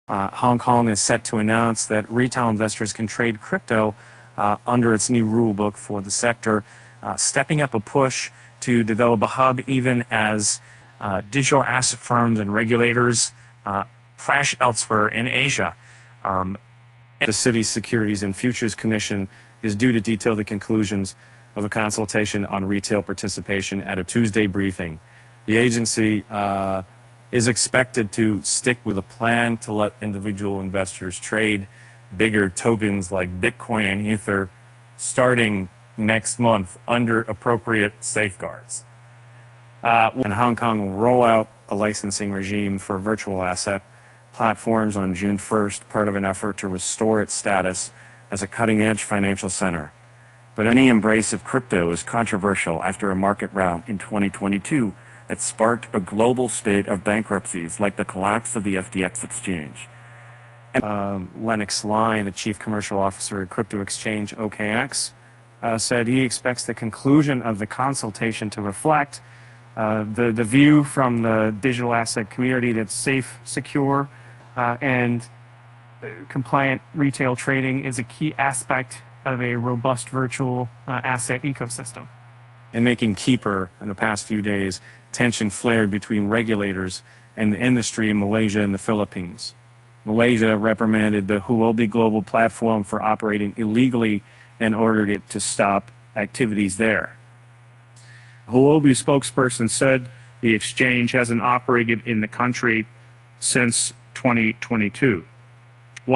Hong Kong is set to announce that retail investors can trade crypto under its new rule book for the sector, stepping up a push to develop a hub even as digital asset firms and regulators crash elsewhere in Asia. The City's Securities and Futures Commission is due to detail the conclusions of a consultation on retail participation at a Tuesday briefing. The agency is expected to stick with a plan to let individual investors trade bigger tokens like Bitcoin and Ether starting next month under appropriate safeguards. And Hong Kong will roll out a licensing regime for virtual asset platforms on June 1st, part of an effort to restore its status as a cutting-edge financial center. But any embrace of crypto is controversial after a market rout in 2022 that sparked a global spate of bankruptcies like the collapse of the FTX exchange. Lennox Line, the chief commercial officer at crypto exchange OKX, said he expects the conclusion of the consultation to reflect the view from the digital asset community that safe, secure, and compliant retail trading is a key aspect of a robust virtual asset ecosystem. In making Keeper in the past few days, tension flared between regulators and the industry in Malaysia and the Philippines. Malaysia reprimanded the Huobi Global platform for operating illegally and ordered it to stop activities there. Huobi spokesperson said the exchange hasn't operated in the country since 2022.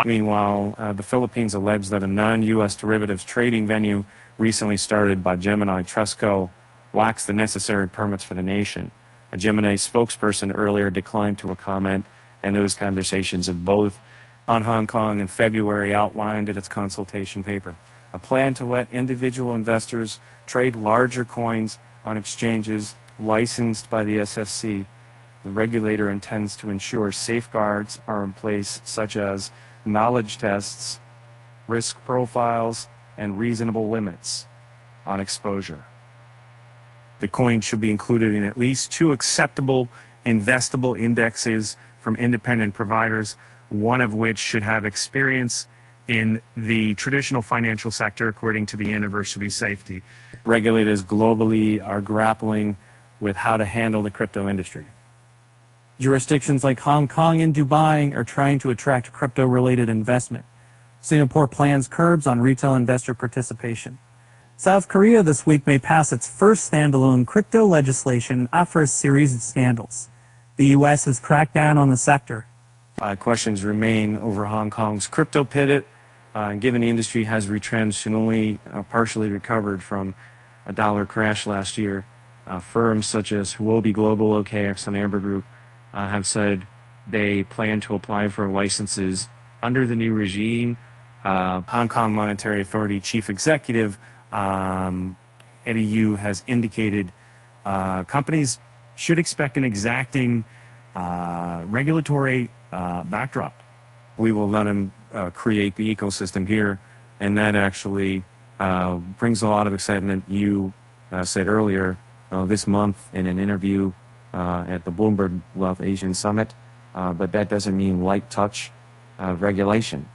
Meanwhile, the Philippines alleged that a non-U.S. derivatives trading venue recently started by Gemini Trustco lacks the necessary permits for the nation. A Gemini spokesperson earlier declined to comment, and those conversations of both on Hong Kong in February outlined in its consultation paper a plan to let individual investors trade larger coins on exchanges licensed by the SFC. The regulator intends to ensure safeguards are in place, such as knowledge tests, risk profiles, and reasonable limits on exposure. The coin should be included in at least 2 acceptable investable indexes from independent providers, one of which should have experience in the traditional financial sector, according to the University of Safety. Regulators globally are grappling with how to handle the crypto industry. Jurisdictions like Hong Kong and Dubai are trying to attract crypto-related investment. Singapore plans curbs on retail investor participation. South Korea this week may pass its first standalone crypto legislation after a series of scandals. The U.S. has cracked down on the sector. Questions remain over Hong Kong's crypto pivot, given the industry has retrenched and only partially recovered from a dollar crash last year. Firms such as Huobi Global, OKX, and Amber Group have said they plan to apply for licenses under the new regime. Hong Kong Monetary Authority Chief Executive Eddie Yu has indicated companies should expect an exacting regulatory backdrop. We will let them create the ecosystem here, and that actually brings a lot of excitement. You said earlier this month in an interview at the Bloomberg Wealth Asian Summit, but that doesn't mean light touch regulation.